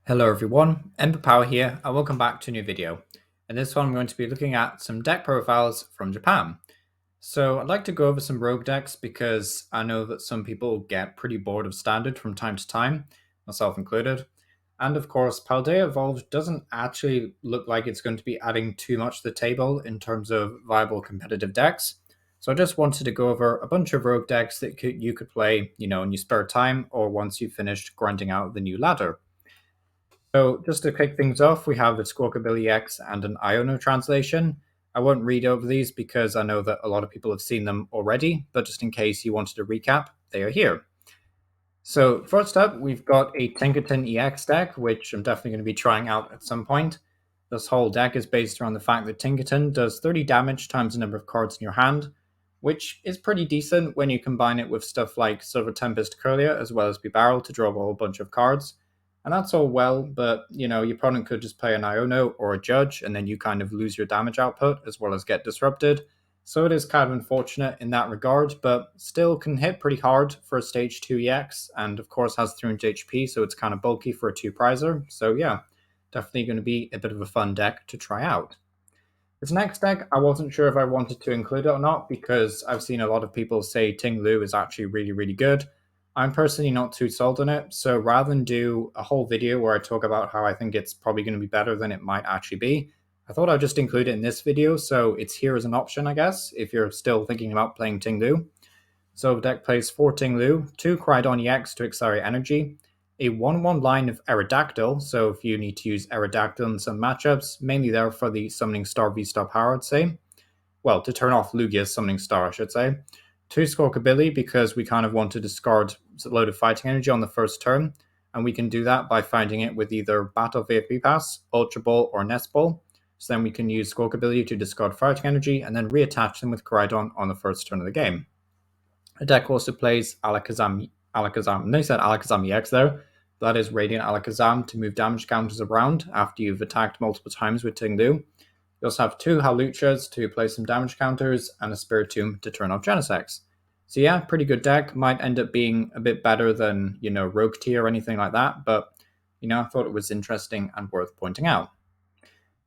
Hello everyone, Ember Power here, and welcome back to a new video. In this one, I'm going to be looking at some deck profiles from Japan. So I'd like to go over some rogue decks because I know that some people get pretty bored of standard from time to time, myself included. And of course, Paldea Evolved doesn't actually look like it's going to be adding too much to the table in terms of viable competitive decks. So I just wanted to go over a bunch of rogue decks that you could play, in your spare time or once you've finished grinding out the new ladder. So just to kick things off, we have the Squawkabilly X and an Iono translation. I won't read over these because I know that a lot of people have seen them already, but just in case you wanted to recap, they are here. So first up, we've got a Tinkaton EX deck, which I'm definitely going to be trying out at some point. This whole deck is based around the fact that Tinkaton does 30 damage times the number of cards in your hand, which is pretty decent when you combine it with stuff like Silver Tempest Curlia as well as Bibarel to draw a whole bunch of cards. And that's all well, but your opponent could just play an Iono or a Judge, and then you kind of lose your damage output as well as get disrupted. So it is kind of unfortunate in that regard, but still can hit pretty hard for a stage 2 EX, and of course has 300 HP, so it's kind of bulky for a 2-prizer. So yeah, definitely going to be a bit of a fun deck to try out. This next deck, I wasn't sure if I wanted to include it or not, because I've seen a lot of people say Ting Lu is actually really, really good. I'm personally not too sold on it, so rather than do a whole video where I talk about how I think it's probably going to be better than it might actually be, I thought I'd just include it in this video, so it's here as an option, I guess, if you're still thinking about playing Ting Lu. So the deck plays 4 Ting Lu, 2 Crydon EX to accelerate energy, a 1-1 line of Aerodactyl, so if you need to use Aerodactyl in some matchups, mainly there for the Summoning Star V-Star power, I'd say. Well, to turn off Lugia's Summoning Star, I should say. 2 Squawkabilly because we kind of want to discard a load of fighting energy on the first turn, and we can do that by finding it with either Battle VFB Pass, Ultra Ball, or Nest Ball. So then we can use Squawkabilly to discard fighting energy and then reattach them with Crydon on the first turn of the game. The deck also plays Alakazam, no, said Alakazam EX there. That is Radiant Alakazam to move damage counters around after you've attacked multiple times with Ting Lu. You also have 2 Haluchas to play some damage counters and a Spiritomb to turn off Genesects. So yeah, pretty good deck. Might end up being a bit better than, Rogue Tier or anything like that, but, I thought it was interesting and worth pointing out.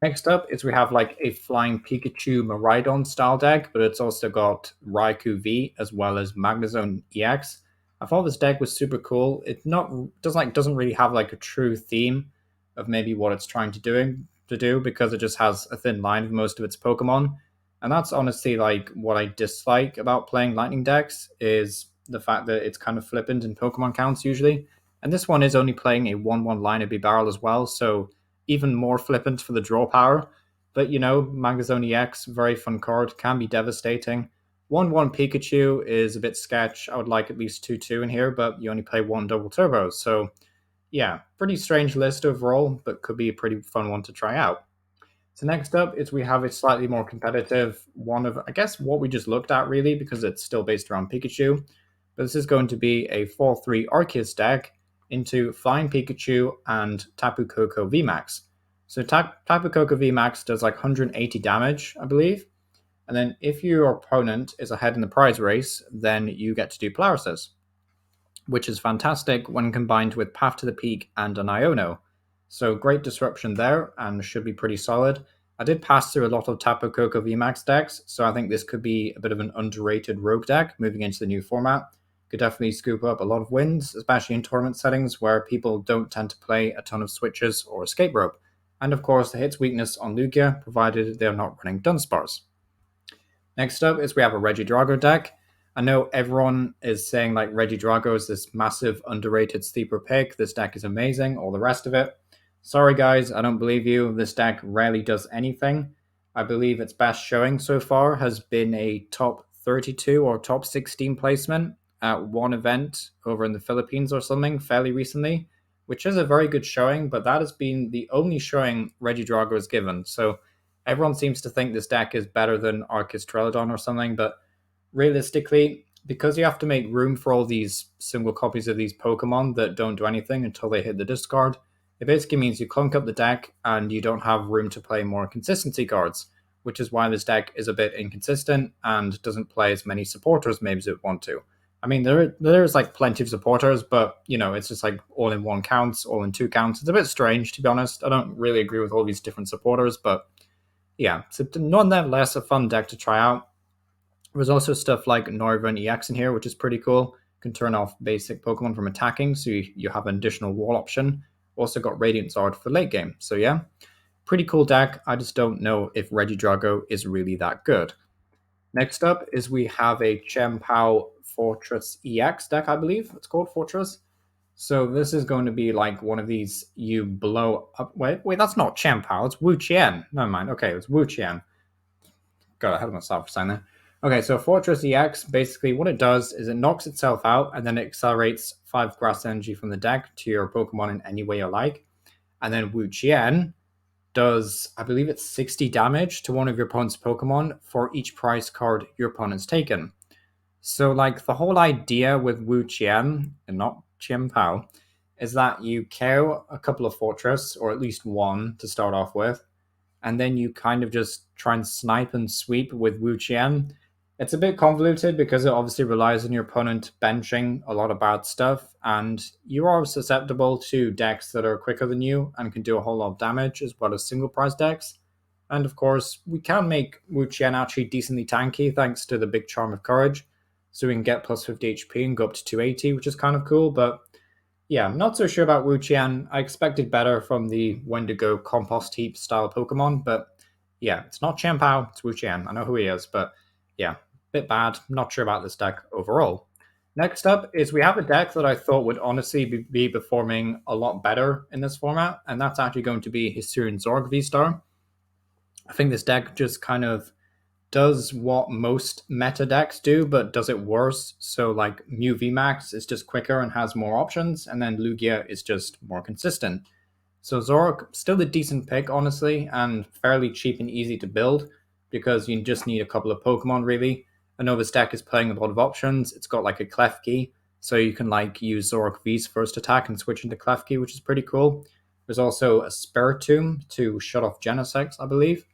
Next up is we have like a Flying Pikachu Mirraidon style deck, but it's also got Raikou V as well as Magenzone EX. I thought this deck was super cool. It doesn't really have like a true theme of maybe what it's trying to do because it just has a thin line of most of its Pokemon. And that's honestly like what I dislike about playing Lightning decks is the fact that it's kind of flippant in Pokemon counts usually. And this one is only playing a 1-1 line of Bibarel as well, so even more flippant for the draw power. But Magazone EX, very fun card, can be devastating. 1-1 Pikachu is a bit sketch. I would like at least 2-2 in here, but you only play 1 double turbo. So yeah, pretty strange list overall, but could be a pretty fun one to try out. So next up is we have a slightly more competitive one of, I guess, what we just looked at really, because it's still based around Pikachu. But this is going to be a 4-3 Arceus deck into Flying Pikachu and Tapu Koko VMAX. So Tapu Koko VMAX does like 180 damage, I believe. And then if your opponent is ahead in the prize race, then you get to do Paralysis, which is fantastic when combined with Path to the Peak and an Iono. So great disruption there and should be pretty solid. I did pass through a lot of Tapu Koko VMAX decks, so I think this could be a bit of an underrated rogue deck moving into the new format. Could definitely scoop up a lot of wins, especially in tournament settings where people don't tend to play a ton of switches or escape rope. And of course, the hits weakness on Lugia, provided they're not running Dunsparce. Next up is we have a Regidrago deck. I know everyone is saying like Regidrago is this massive underrated sleeper pick. This deck is amazing, all the rest of it. Sorry guys, I don't believe you. This deck rarely does anything. I believe its best showing so far has been a top 32 or top 16 placement at one event over in the Philippines or something fairly recently, which is a very good showing, but that has been the only showing Regidrago has given. So everyone seems to think this deck is better than Arceus Trelodon or something, but realistically, because you have to make room for all these single copies of these Pokemon that don't do anything until they hit the discard, it basically means you clunk up the deck and you don't have room to play more consistency cards, which is why this deck is a bit inconsistent and doesn't play as many supporters maybe as it want to. I mean, there's like plenty of supporters, but it's just like all in one counts, all in two counts. It's a bit strange, to be honest. I don't really agree with all these different supporters, but yeah, it's nonetheless a fun deck to try out. There's also stuff like Northern EX in here, which is pretty cool. You can turn off basic Pokemon from attacking, so you have an additional wall option. Also got Radiant Zard for late game. So yeah, pretty cool deck. I just don't know if Regidrago is really that good. Next up is we have a Chien-Pao Fortress EX deck, I believe it's called Fortress. So this is going to be like one of these you blow up. Wait, that's not Chien-Pao, it's Wo-chien. Never mind. Okay, it's Wo-chien. Got ahead of myself for saying that. Okay, so Fortress EX, basically what it does is it knocks itself out and then it accelerates 5 grass energy from the deck to your Pokemon in any way you like. And then Wo-chien does, I believe it's 60 damage to one of your opponent's Pokemon for each prize card your opponent's taken. So, like, the whole idea with Wo-chien, and not Chien-Pao, is that you KO a couple of Fortress, or at least one to start off with, and then you kind of just try and snipe and sweep with Wo-chien. It's a bit convoluted because it obviously relies on your opponent benching a lot of bad stuff, and you are susceptible to decks that are quicker than you and can do a whole lot of damage, as well as single prize decks. And of course, we can make Wo-chien actually decently tanky thanks to the big Charm of Courage, so we can get plus 50 HP and go up to 280, which is kind of cool, but yeah, I'm not so sure about Wo-chien. I expected better from the Wendigo Compost Heap style Pokemon, but yeah, it's not Chien-Pao, it's Wo-chien. I know who he is, but yeah, bit bad. Not sure about this deck overall. Next up is we have a deck that I thought would honestly be performing a lot better in this format, and that's actually going to be Hisuian Zoroark V-Star. I think this deck just kind of does what most meta decks do, but does it worse. So like Mew VMAX is just quicker and has more options, and then Lugia is just more consistent. So Zoroark, still a decent pick, honestly, and fairly cheap and easy to build, because you just need a couple of Pokemon, really. I know this deck is playing a lot of options. It's got like a Klefki, so you can like use Zoroark V's first attack and switch into Klefki, which is pretty cool. There's also a Spiritomb to shut off Genesect, I believe.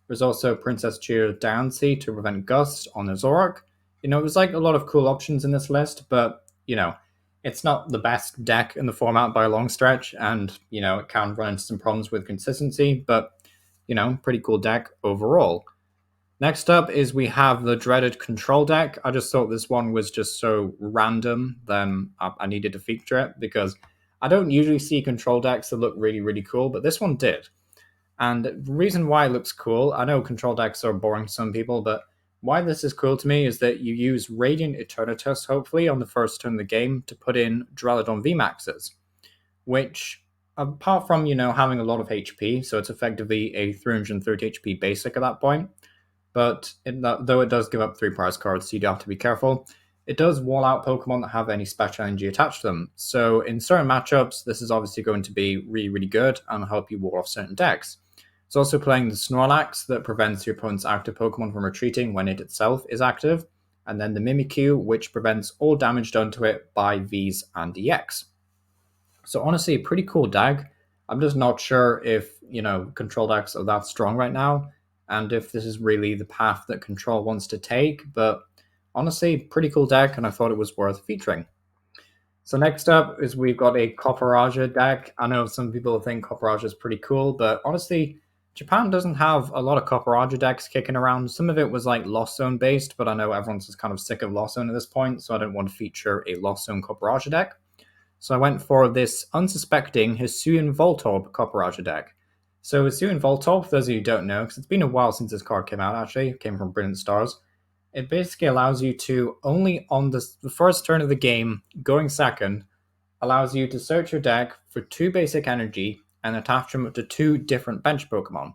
There's also Princess Cheer Downsea to prevent Gust on the Zoroark. There's like a lot of cool options in this list, but it's not the best deck in the format by a long stretch, and it can run into some problems with consistency, but pretty cool deck overall. Next up is we have the dreaded control deck. I just thought this one was just so random, then I needed to feature it because I don't usually see control decks that look really, really cool, but this one did. And the reason why it looks cool, I know control decks are boring to some people, but why this is cool to me is that you use Radiant Eternatus, hopefully, on the first turn of the game to put in Duraludon VMAXs, which, apart from, having a lot of HP, so it's effectively a 330 HP basic at that point, but though it does give up 3 prize cards, so you do have to be careful, it does wall out Pokemon that have any special energy attached to them. So in certain matchups, this is obviously going to be really, really good and help you wall off certain decks. It's also playing the Snorlax that prevents your opponent's active Pokemon from retreating when it itself is active, and then the Mimikyu, which prevents all damage done to it by Vs and EX. So honestly, a pretty cool deck. I'm just not sure if, control decks are that strong right now, and if this is really the path that Control wants to take, but honestly, pretty cool deck, and I thought it was worth featuring. So next up is we've got a Copperajah deck. I know some people think Copperajah is pretty cool, but honestly, Japan doesn't have a lot of Copperajah decks kicking around. Some of it was like Lost Zone based, but I know everyone's just kind of sick of Lost Zone at this point, so I didn't want to feature a Lost Zone Copperajah deck. So I went for this unsuspecting Hisuian Voltorb Copperajah deck. So Hisuian Voltorb, for those of you who don't know, because it's been a while since this card came out actually, it came from Brilliant Stars, it basically allows you to, only on the first turn of the game, going second, allows you to search your deck for 2 basic energy and attach them to 2 different bench Pokemon.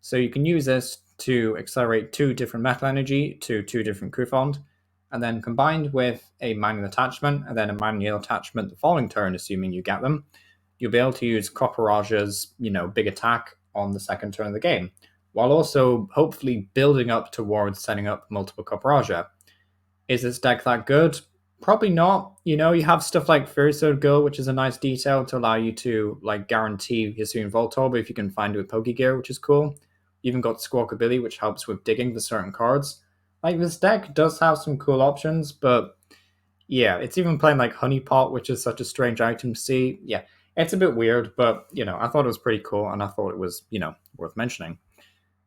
So you can use this to accelerate 2 different metal energy to 2 different Cufond, and then combined with a manual attachment and then a manual attachment the following turn, assuming you get them, you'll be able to use Copperajah's, big attack on the second turn of the game, while also hopefully building up towards setting up multiple Copperajah. Is this deck that good? Probably not. You have stuff like Fairysoul Girl, which is a nice detail to allow you to like guarantee Hisuian Voltorb if you can find it with Pokegear, which is cool. You even got Squawkabilly, which helps with digging for certain cards. Like, this deck does have some cool options, but Yeah, it's even playing like Honey Pot, which is such a strange item to see. Yeah, it's a bit weird, but I thought it was pretty cool, and I thought it was worth mentioning.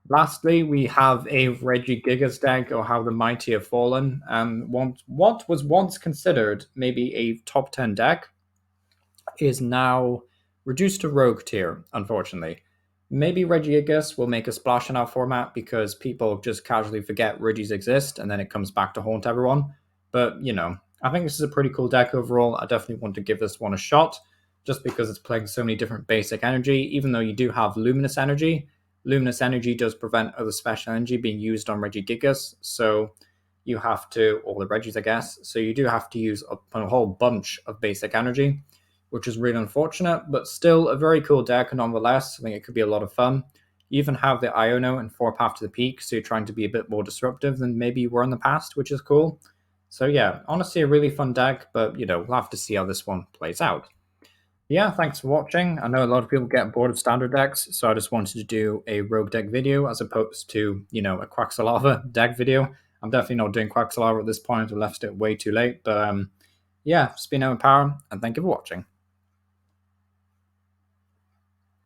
Lastly, we have a Regigigas deck, or How the Mighty Have Fallen. What was once considered maybe a top 10 deck is now reduced to rogue tier, unfortunately. Maybe Regigigas will make a splash in our format because people just casually forget Regis exist and then it comes back to haunt everyone. But, I think this is a pretty cool deck overall. I definitely want to give this one a shot just because it's playing so many different basic energy. Even though you do have Luminous Energy, Luminous Energy does prevent other special energy being used on Regigigas. So you have to, or the Regis, I guess. So you do have to use a whole bunch of basic energy, which is really unfortunate, but still a very cool deck nonetheless. I think it could be a lot of fun. You even have the Iono and 4 Path to the Peak, so you're trying to be a bit more disruptive than maybe you were in the past, which is cool. So yeah, honestly a really fun deck, but we'll have to see how this one plays out. Yeah, thanks for watching. I know a lot of people get bored of standard decks, so I just wanted to do a rogue deck video as opposed to, a Quaxalava deck video. I'm definitely not doing Quaxalava at this point. I left it way too late, but yeah, it's been Power, and thank you for watching.